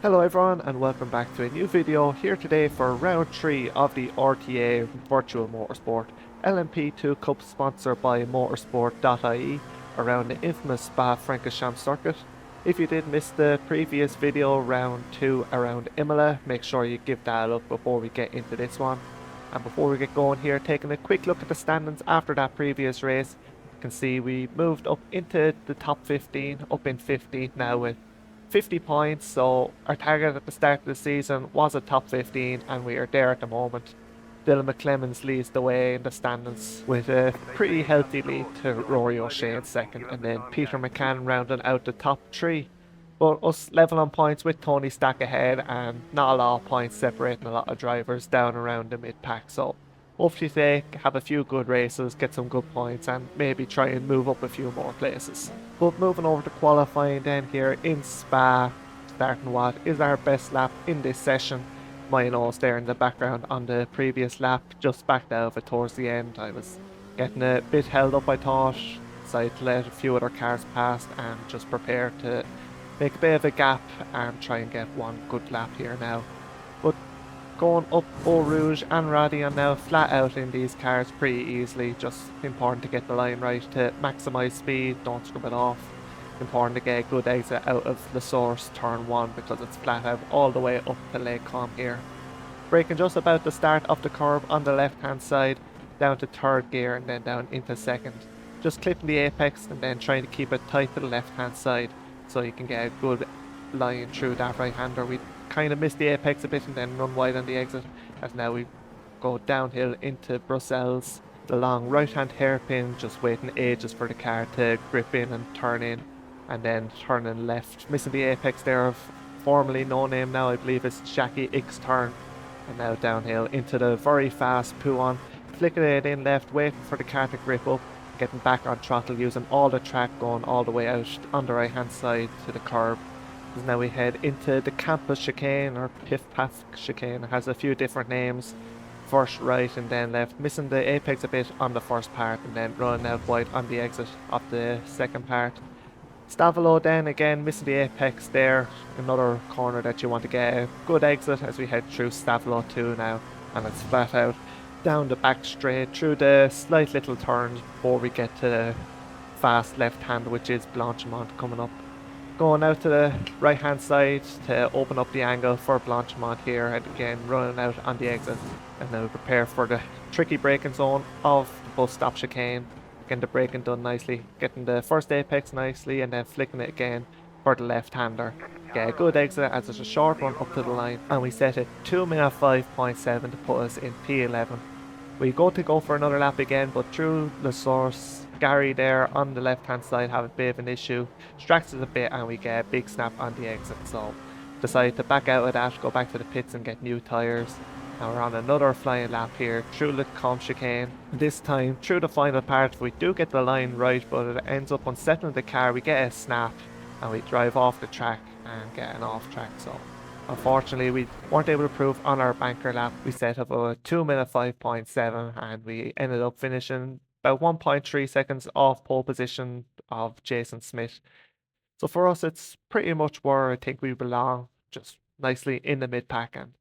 Hello everyone and welcome back to a new video here today for round 3 of the RTA Virtual Motorsport LMP2 Cup sponsored by Motorsport.ie around the infamous Spa-Francorchamps circuit. If you did miss the previous video round 2 around Imola, make sure you give that a look before we get into this one. And before we get going here, taking a quick look at the standings after that previous race, you can see we moved up into the top 15, up in 15th now with 50 points, so our target at the start of the season was a top 15 and we are there at the moment. Dylan McClemens leads the way in the standings with a pretty healthy lead to Rory O'Shea second, and then Peter McCann rounding out the top 3. But us level on points with Tony Stack ahead and not a lot of points separating a lot of drivers down around the mid-pack, so hopefully they have a few good races, get some good points and maybe try and move up a few more places. But moving over to qualifying then here in Spa, starting what is our best lap in this session. My nose there in the background on the previous lap, just backed out of it towards the end. I was getting a bit held up, I thought, decided to let a few other cars past and just prepare to make a bit of a gap and try and get one good lap here now. But going up Eau Rouge and Radion now flat out in these cars pretty easily, just important to get the line right to maximise speed, don't scrub it off. Important to get a good exit out of the source turn 1 because it's flat out all the way up to Lake Com here. Braking just about the start of the curve on the left hand side, down to 3rd gear and then down into 2nd. Just clipping the apex and then trying to keep it tight to the left hand side so you can get a good line through that right hander. We kind of missed the apex a bit and then run wide on the exit, as now we go downhill into Brussels. The long right hand hairpin, just waiting ages for the car to grip in and turn in, and then turning left, missing the apex there of formerly no name now, I believe it's Jackie X turn, and now downhill into the very fast Puon, flicking it in left, waiting for the car to grip up, getting back on throttle, using all the track going all the way out on the right hand side to the curb. Now we head into the campus chicane, or Piff Paff chicane. It has a few different names. First right and then left, missing the apex a bit on the first part and then running out wide on the exit of the second part. Stavolo then again missing the apex there, another corner that you want to get a good exit as we head through Stavolo 2 now, and it's flat out down the back straight through the slight little turns before we get to the fast left hand, which is Blanchimont coming up. Going out to the right hand side to open up the angle for Blanchimont here, and again running out on the exit, and now prepare for the tricky braking zone of the bus stop chicane. Getting the braking done nicely, getting the first apex nicely and then flicking it again for the left hander. Get a good exit as it's a short one up to the line, and we set it 2 minute 5.7 to put us in P11. We go for another lap again, but through the source, Gary there on the left hand side have a bit of an issue, distracts us a bit and we get a big snap on the exit, so decide to back out of that, go back to the pits and get new tyres. Now we're on another flying lap here through the Com chicane. This time through the final part we do get the line right, but it ends up unsettling the car. We get a snap and we drive off the track and get an off track, so unfortunately we weren't able to improve on our banker lap. We set up a 2 minute 5.7 and we ended up finishing about 1.3 seconds off pole position of Jason Smith. So for us it's pretty much where I think we belong, just nicely in the mid pack, and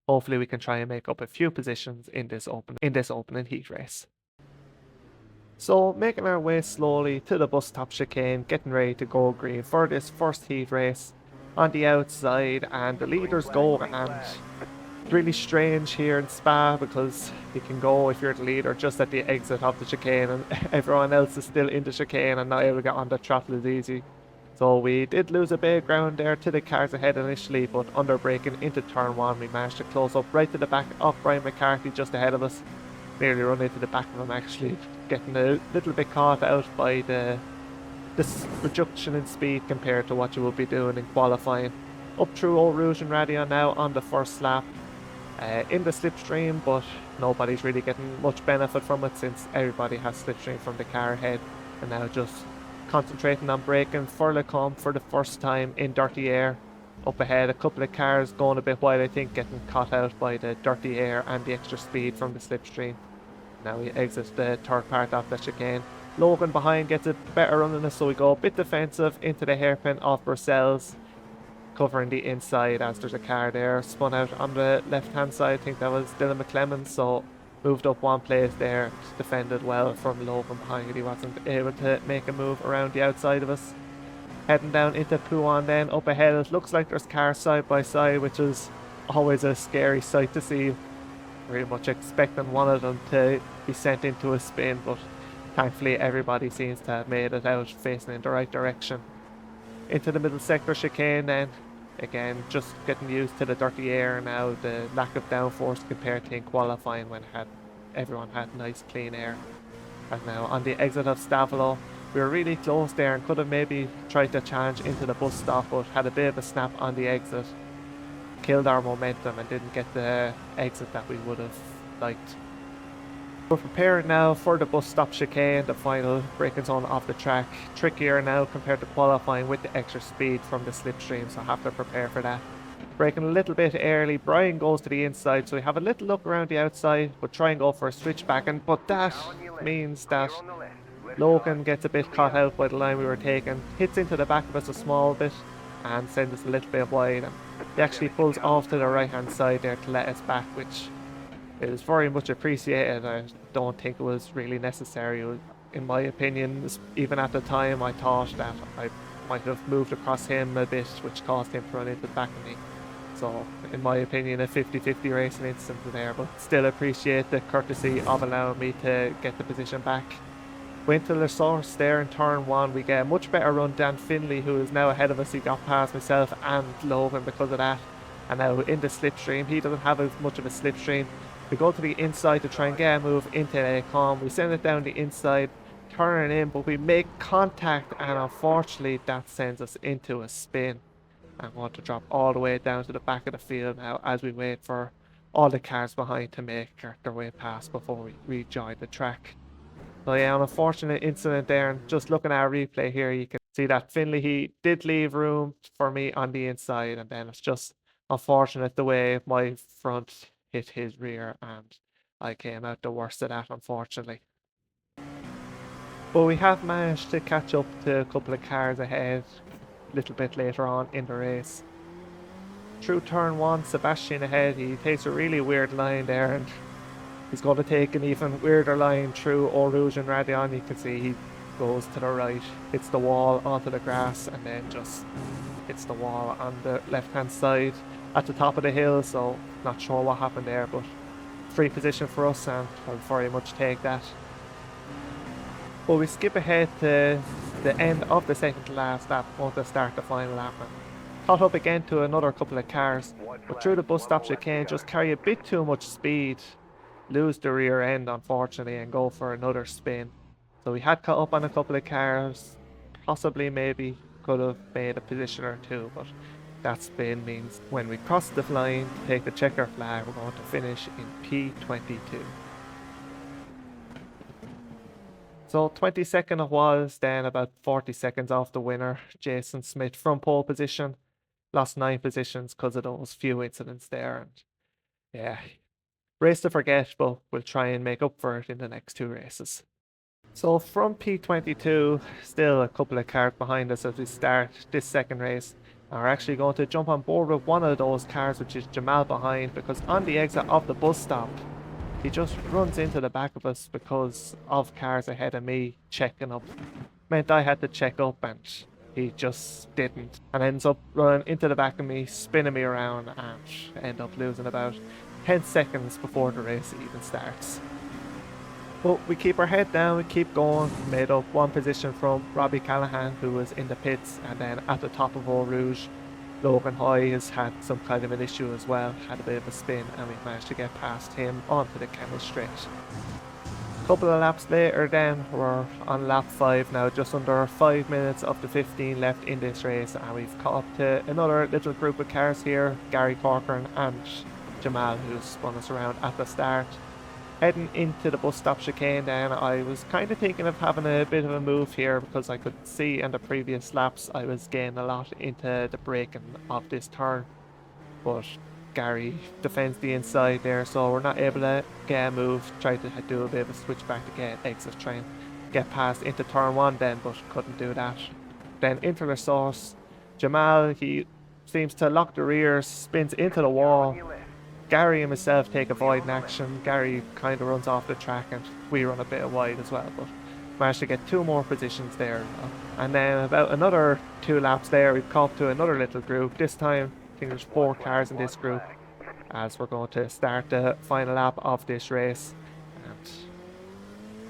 hopefully we can try and make up a few positions in this opening heat race. So making our way slowly to the bus stop chicane, getting ready to go green for this first heat race on the outside, and the leaders go, and it's really strange here in Spa because you can go, if you're the leader, just at the exit of the chicane and everyone else is still in the chicane and not able to get on the throttle as easy. So we did lose a bit of ground there to the cars ahead initially, but under braking into turn 1 we managed to close up right to the back of Brian McCarthy just ahead of us. Nearly run into the back of him actually, getting a little bit caught out by this reduction in speed compared to what you will be doing in qualifying. Up through Eau Rouge and Radion now on the first lap, in the slipstream, but nobody's really getting much benefit from it since everybody has slipstream from the car ahead, and now just concentrating on braking for Lake Com for the first time in dirty air. Up ahead a couple of cars going a bit wide, I think, getting caught out by the dirty air and the extra speed from the slipstream. Now we exit the third part of the chicane. Logan behind gets a better run on us, so we go a bit defensive into the hairpin of Brussels. covering the inside as there's a car there. Spun out on the left-hand side, I think that was Dylan McClemmon, so moved up one place there, defended well from Logan behind. He wasn't able to make a move around the outside of us. Heading down into Puan then, up ahead it looks like there's cars side by side, which is always a scary sight to see. Very much expecting one of them to be sent into a spin, but thankfully everybody seems to have made it out facing in the right direction. Into the middle sector chicane then, again just getting used to the dirty air now, the lack of downforce compared to in qualifying when everyone had nice clean air. And now on the exit of Stavolo, we were really close there and could have maybe tried to challenge into the bus stop, but had a bit of a snap on the exit. Killed our momentum and didn't get the exit that we would have liked. We're prepared now for the bus stop chicane, the final braking zone of the track. Trickier now compared to qualifying with the extra speed from the slipstream, so I have to prepare for that. Braking a little bit early, Brian goes to the inside, so we have a little look around the outside, but try and go for a switchback, but that means that Logan gets a bit caught out by the line we were taking, hits into the back of us a small bit and sends us a little bit wide, and he actually pulls off to the right hand side there to let us back, which is very much appreciated. I don't think it was really necessary. In my opinion, even at the time, I thought that I might have moved across him a bit, which caused him to run into the back of me. So, in my opinion, a 50-50 racing incident there, but still appreciate the courtesy of allowing me to get the position back. Went to the source there in turn 1. We get a much better run. Dan Finley, who is now ahead of us, he got past myself and Logan because of that. And now in the slipstream, he doesn't have as much of a slipstream. We go to the inside to try and get a move into the calm. We send it down the inside, turning in, but we make contact, and unfortunately that sends us into a spin. And want to drop all the way down to the back of the field now as we wait for all the cars behind to make their way past before we rejoin the track. So yeah, an unfortunate incident there, and just looking at our replay here, you can see that Finley, he did leave room for me on the inside, and then it's just unfortunate the way my front hit his rear, and I came out the worst of that, unfortunately. But we have managed to catch up to a couple of cars ahead a little bit later on in the race. Through turn 1, Sebastian ahead, he takes a really weird line there, and he's going to take an even weirder line through Eau Rouge and Radion. You can see he goes to the right, hits the wall onto the grass, and then just hits the wall on the left-hand side at the top of the hill. So not sure what happened there, but free position for us, and I'll very much take that. But we skip ahead to the end of the second to last lap, going to start the final lap. And caught up again to another couple of cars, but through the bus stop chicane, just carry a bit too much speed, lose the rear end unfortunately, and go for another spin. So we had caught up on a couple of cars, possibly maybe could have made a position or two, but that spin means when we cross the line to take the checker flag, we're going to finish in P22. So 22nd it was, then about 40 seconds off the winner, Jason Smith from pole position. Lost 9 positions because of those few incidents there, and yeah, race to forget, but we'll try and make up for it in the next 2 races. So from P22, still a couple of cars behind us as we start this second race. And we're actually going to jump on board with one of those cars, which is Jamal behind, because on the exit of the bus stop, he just runs into the back of us because of cars ahead of me checking up. Meant I had to check up, and he just didn't, and ends up running into the back of me, spinning me around, and end up losing about 10 seconds before the race even starts. But we keep our head down, we keep going, made up 1 position from Robbie Callahan, who was in the pits, and then at the top of Eau Rouge, Logan Hoy has had some kind of an issue as well, had a bit of a spin, and we managed to get past him onto the Kennel Straight. A couple of laps later then, we're on lap 5 now, just under 5 minutes of the 15 left in this race, and we've caught up to another little group of cars here, Gary Corcoran and Jamal, who spun us around at the start. Heading into the bus stop chicane then, I was kind of thinking of having a bit of a move here, because I could see in the previous laps I was gaining a lot into the braking of this turn, but Gary defends the inside there, so we're not able to get a move. Tried to do a bit of a switchback to get exit, try and get past into turn 1 then, but couldn't do that. Then into the source, Jamal, he seems to lock the rears, spins into the wall. Gary and myself take a void in action. Gary kind of runs off the track and we run a bit wide as well, but managed to get 2 more positions there. And then about another 2 laps there, we've come up to another little group. This time, I think there's 4 cars in this group as we're going to start the final lap of this race. And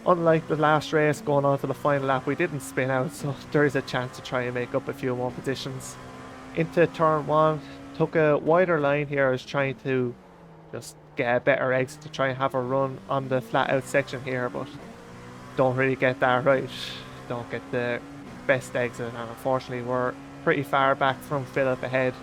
unlike the last race, going on to the final lap, we didn't spin out, so there is a chance to try and make up a few more positions. Into turn 1, took a wider line here. I was trying to just get a better exit to try and have a run on the flat out section here, but don't really get that right. Don't get the best exit, and unfortunately we're pretty far back from Philip ahead.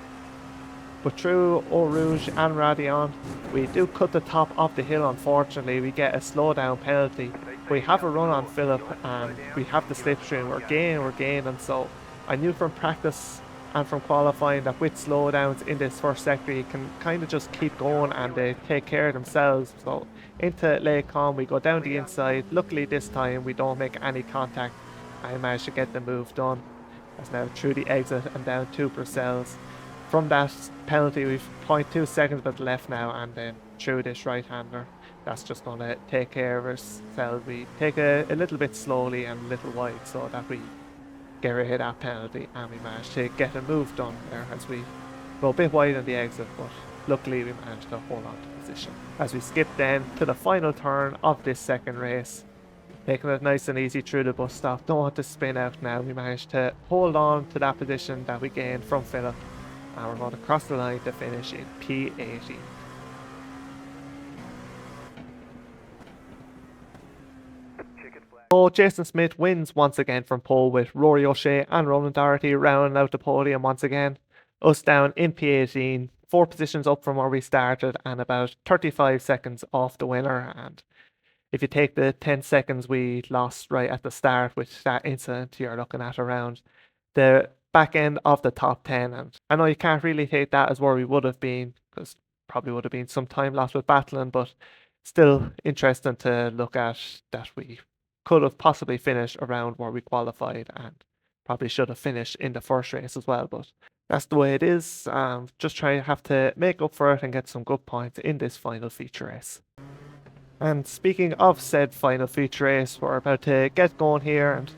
But through Eau Rouge and Radion, we do cut the top of the hill. Unfortunately, we get a slowdown penalty. We have a run on Philip and we have the slipstream. We're gaining, so I knew from practice and from qualifying that with slowdowns in this first sector you can kind of just keep going and they take care of themselves. So into Lake Com, we go down the inside. Luckily this time we don't make any contact. I managed to get the move done. That's now through the exit and down 2 Purcells. From that penalty we've 0.2 seconds but left now, and then through this right hander. That's just going to take care of ourselves. We take a little bit slowly and a little wide so that we get rid of that penalty, and we managed to get a move done there as we go a bit wide on the exit, but luckily we managed to hold on to position. As we skip then to the final turn of this second race, taking it nice and easy through the bus stop. Don't want to spin out now. We managed to hold on to that position that we gained from Philip, and we're going to cross the line to finish in P18. So Jason Smith wins once again from pole, with Rory O'Shea and Ronan Doherty rounding out the podium once again. Us down in P18, 4 positions up from where we started and about 35 seconds off the winner. And if you take the 10 seconds we lost right at the start with that incident, you're looking at around the back end of the top 10. And I know you can't really take that as where we would have been, because probably would have been some time lost with battling, but still interesting to look at that we could have possibly finished around where we qualified, and probably should have finished in the first race as well, but that's the way it is. Just try to have to make up for it and get some good points in this final feature race. And speaking of said final feature race, we're about to get going here, and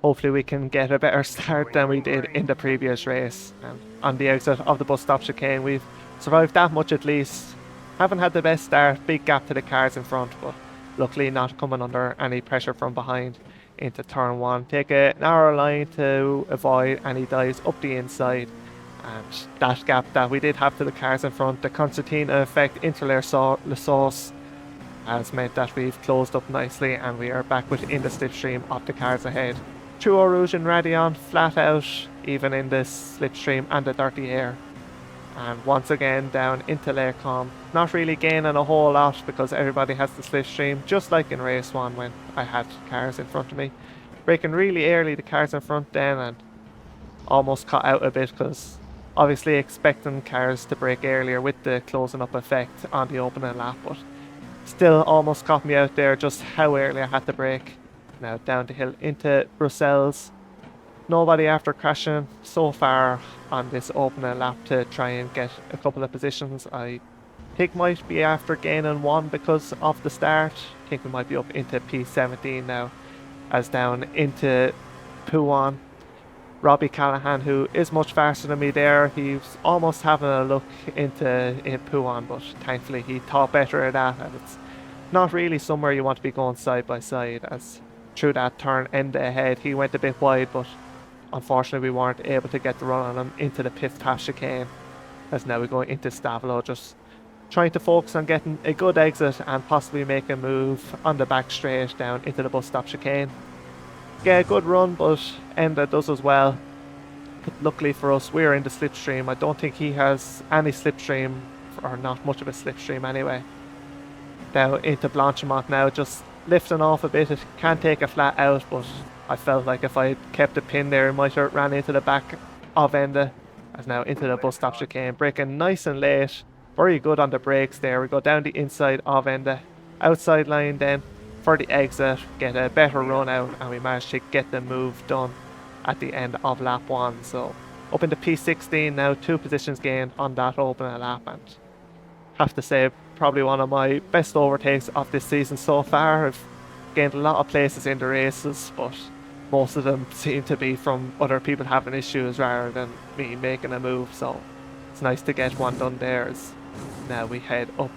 hopefully we can get a better start than we did in the previous race. And on the exit of the bus stop chicane, we've survived that much at least. Haven't had the best start, big gap to the cars in front, but luckily not coming under any pressure from behind into turn 1. Take a narrow line to avoid any dives up the inside, and that gap that we did have to the cars in front, the concertina effect into La Sauce, has meant that we've closed up nicely and we are back within the slipstream of the cars ahead. Through Eau Rouge and Radion, flat out, even in the slipstream and the dirty air. And once again down into Lake Com, not really gaining a whole lot because everybody has the slipstream, just like in race 1 when I had cars in front of me. Braking really early, the cars in front then, and almost caught out a bit because obviously expecting cars to brake earlier with the closing up effect on the opening lap, but still almost caught me out there just how early I had to brake. Now down the hill into Brussels. Nobody after crashing so far on this opening lap to try and get a couple of positions. I think might be after gaining 1 because of the start. I think we might be up into P17 now, as down into Pouan. Robbie Callahan, who is much faster than me there, he's almost having a look into Pouan, but thankfully he thought better of that, and it's not really somewhere you want to be going side by side, as through that turn end ahead he went a bit wide, but unfortunately we weren't able to get the run on him into the pit pass chicane, as now we're going into Stavilo, just trying to focus on getting a good exit and possibly make a move on the back straight down into the bus stop chicane. Get a good run, but Enda does as well. But luckily for us, we're in the slipstream. I don't think he has any slipstream, or not much of a slipstream anyway. Now into Blanchimont now, just lifting off a bit. It can't take a flat out, but I felt like if I had kept a pin there, it might have ran into the back of Enda. As now into the bus stop chicane, braking nice and late. Very good on the brakes there. We go down the inside of Enda. Outside line then for the exit, get a better run out, and we managed to get the move done at the end of lap 1. So Up into P16 now, 2 positions gained on that opening lap, and have to say probably one of my best overtakes of this season so far. I've gained a lot of places in the races, but most of them seem to be from other people having issues rather than me making a move, so it's nice to get one done there. As now we head up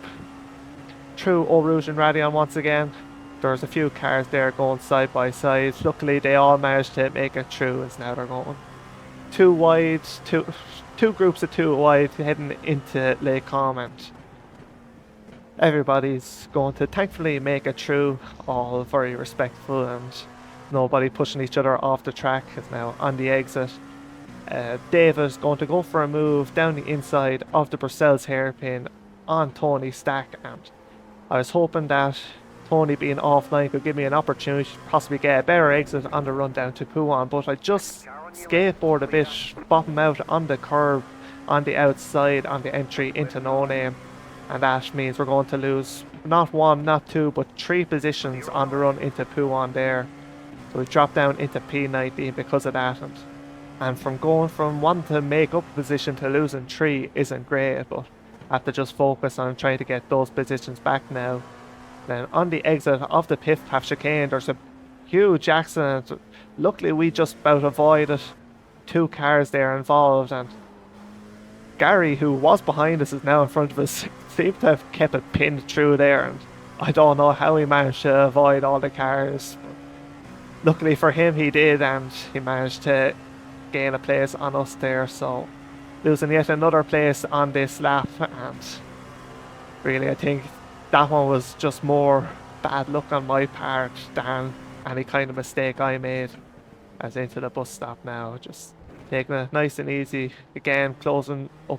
through Eau Rouge and Radion once again. There's a few cars there going side by side. Luckily they all managed to make it through, as now they're going two wide, two groups of 2 wide heading into Lake Comment. Everybody's going to thankfully make it through, all very respectful and nobody pushing each other off the track. Is now on the exit. David's going to go for a move down the inside of the Bruxelles hairpin on Tony Stack, and I was hoping that Tony being offline could give me an opportunity to possibly get a better exit on the run down to Pouan, but I just skateboard a bit, bottom out on the curb on the outside on the entry into No Name, and that means we're going to lose not 1, not 2, but 3 positions on the run into Pouan there. So we dropped down into P19 because of that, and from going from one to make up position to losing 3 isn't great, but I have to just focus on trying to get those positions back now. Then on the exit of the pit half chicane, there's a huge accident. Luckily we just about avoided 2 cars there involved, and Gary, who was behind us, is now in front of us. Seemed to have kept it pinned through there, and I don't know how he managed to avoid all the cars. Luckily for him he did, and he managed to gain a place on us there, so losing yet another place on this lap. And really I think that one was just more bad luck on my part than any kind of mistake I made. As into the bus stop now, just taking it nice and easy, again closing up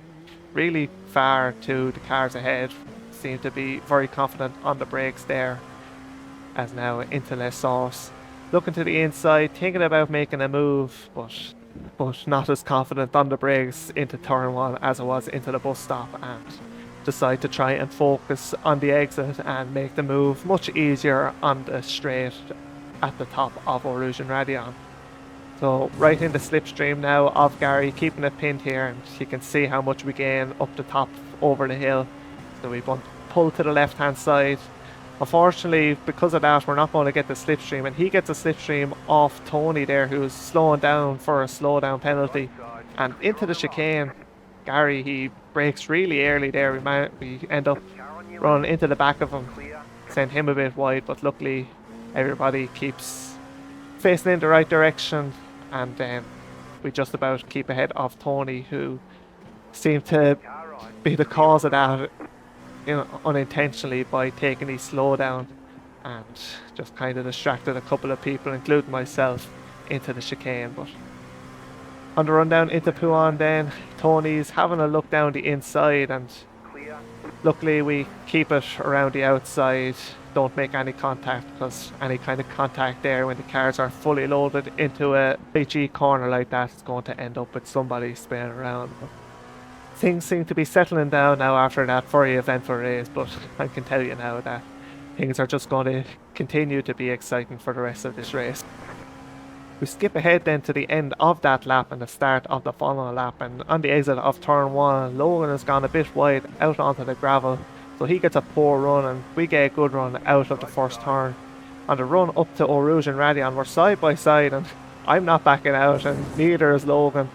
really far to the cars ahead. Seem to be very confident on the brakes there, as now into Les Sauce, looking to the inside, thinking about making a move, but not as confident on the brakes into turn 1 as I was into the bus stop, and decide to try and focus on the exit and make the move much easier on the straight at the top of Eau Rouge and Radion. So right in the slipstream now of Gary, keeping it pinned here, and you can see how much we gain up the top over the hill. So we want to pull to the left hand side. Unfortunately, because of that, we're not going to get the slipstream, and he gets a slipstream off Tony there, who's slowing down for a slowdown penalty. And into the chicane, Gary, he brakes really early there. We end up running into the back of him, send him a bit wide, but luckily everybody keeps facing in the right direction, and then we just about keep ahead of Tony, who seemed to be the cause of that, you know, unintentionally, by taking his slowdown and just kind of distracted a couple of people, including myself, into the chicane. But on the run down into Pouan then, Tony's having a look down the inside, and luckily we keep it around the outside, don't make any contact, because any kind of contact there when the cars are fully loaded into a HE corner like that is going to end up with somebody spinning around. But things seem to be settling down now after that very eventful race, but I can tell you now that things are just going to continue to be exciting for the rest of this race. We skip ahead then to the end of that lap and the start of the following lap, and on the exit of turn 1, Logan has gone a bit wide out onto the gravel, so he gets a poor run and we get a good run out of the first turn. On the run up to Eau Rouge and Radion, we're side by side, and I'm not backing out, and neither is Logan.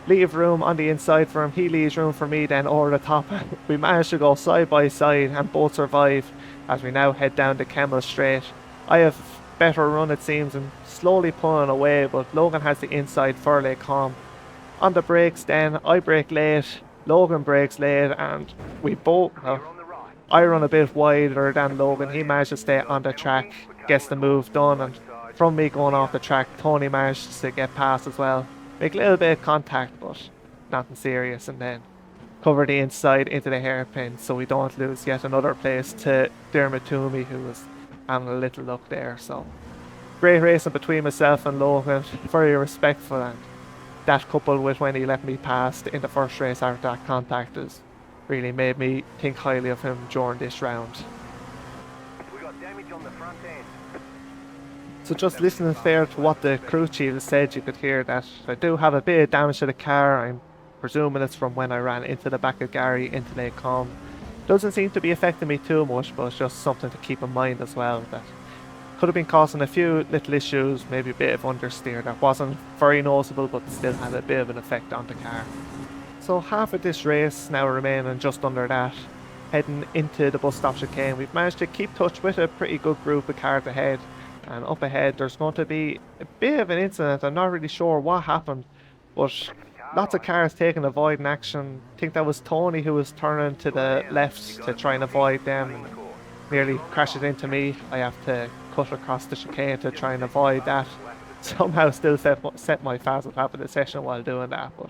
Leave room on the inside for him, he leaves room for me then over the top. We managed to go side by side and both survive as we now head down the Kemmel Straight. I have better run, it seems, and slowly pulling away, but Logan has the inside for Lake Com. On the brakes then, I brake late, Logan brakes late, and we both, I run a bit wider than Logan. He managed to stay on the track, gets the move done, and from me going off the track, Tony managed to get past as well. Make a little bit of contact, but nothing serious, and then cover the inside into the hairpin so we don't lose yet another place to Dermot Toomey, who was having a little luck there. So great racing between myself and Logan, very respectful, and that coupled with when he let me past in the first race after that contact has really made me think highly of him during this round. We got damage on the front end. So just listening there to what the crew chief said, you could hear that I do have a bit of damage to the car. I'm presuming it's from when I ran into the back of Gary into Lake Com. Doesn't seem to be affecting me too much, but it's just something to keep in mind as well, that could have been causing a few little issues, maybe a bit of understeer that wasn't very noticeable but still had a bit of an effect on the car. So half of this race now remaining just under that. Heading into the bus stop chicane, we've managed to keep touch with a pretty good group of cars ahead. And up ahead there's going to be a bit of an incident. I'm not really sure what happened, but lots of cars taking avoiding action. I think that was Tony who was turning to the left to try and avoid them, and nearly crashes into me. I have to cut across the chicane to try and avoid that. Somehow still set my fastest lap of the session while doing that, but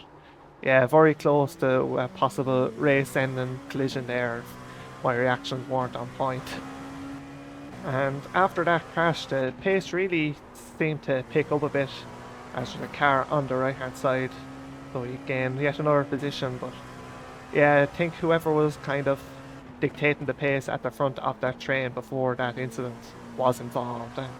yeah, very close to a possible race ending collision there if my reactions weren't on point. And after that crash, the pace really seemed to pick up a bit as there's a car on the right hand side, so we gained yet another position. But yeah, I think whoever was kind of dictating the pace at the front of that train before that incident was involved, and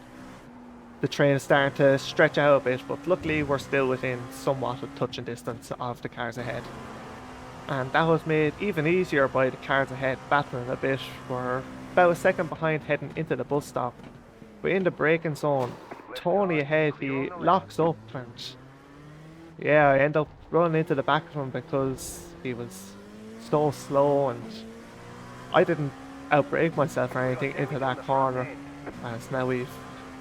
the train is starting to stretch out a bit, but luckily we're still within somewhat of touching distance of the cars ahead. And that was made even easier by the cars ahead battling a bit. We're about a second behind heading into the bus stop. We're in the braking zone. Tony ahead, he locks up, and yeah, I end up running into the back of him because he was so slow, and I didn't outbrake myself or anything into that corner, as now we've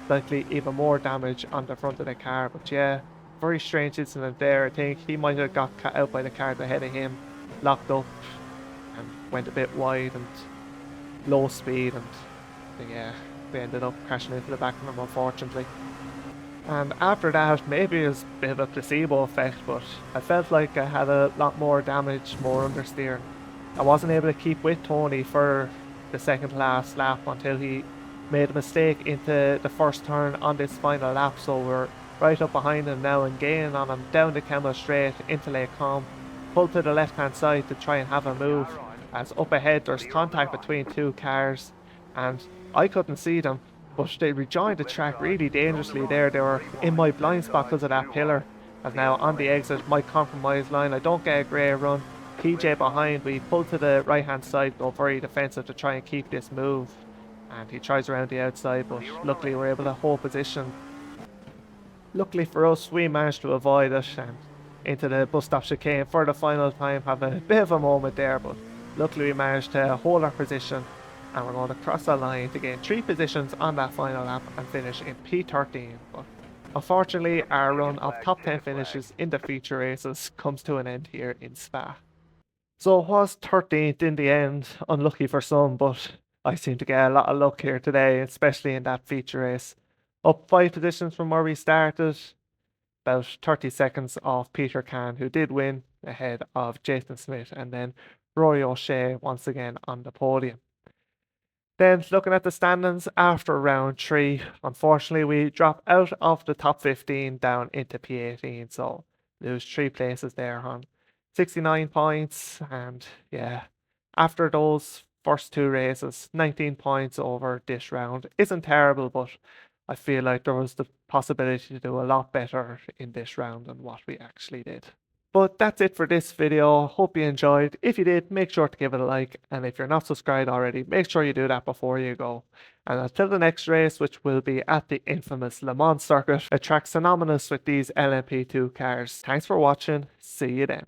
likely even more damage on the front of the car. But yeah, very strange incident there. I think he might have got cut out by the car ahead of him, locked up and went a bit wide and low speed, and yeah, they ended up crashing into the back of him, unfortunately. And after that, maybe it was a bit of a placebo effect, but I felt like I had a lot more damage, more understeer. I wasn't able to keep with Tony for the second last lap until he made a mistake into the first turn on this final lap, so we're right up behind him now and gaining on him down the Camel Straight into Lake Com. Pull to the left hand side to try and have a move, as up ahead there's contact between two cars and I couldn't see them, but they rejoined the track really dangerously there. They were in my blind spot because of that pillar, as now on the exit, my compromise line, I don't get a great run. PJ behind, we pull to the right hand side, go very defensive to try and keep this move, and he tries around the outside, but luckily we're able to hold position. Luckily for us, we managed to avoid it and into the bus stop chicane for the final time, have a bit of a moment there, but luckily we managed to hold our position, and we're going to cross the line to gain 3 positions on that final lap and finish in P13. But unfortunately, our run of top 10 finishes in the feature races comes to an end here in Spa. So it was 13th in the end, unlucky for some, but I seem to get a lot of luck here today, especially in that feature race. Up 5 positions from where we started, about 30 seconds off Peter Can, who did win ahead of Jason Smith, and then Rory O'Shea once again on the podium. Then looking at the standings after round 3, unfortunately we drop out of the top 15 down into P18, so lose 3 places there on 69 points, and yeah, after those first 2 races, 19 points over this round isn't terrible, but I feel like there was the possibility to do a lot better in this round than what we actually did. But that's it for this video. Hope you enjoyed. If you did, make sure to give it a like, and if you're not subscribed already, make sure you do that before you go. And until the next race, which will be at the infamous Le Mans circuit, a track synonymous with these LMP2 cars. Thanks for watching. See you then.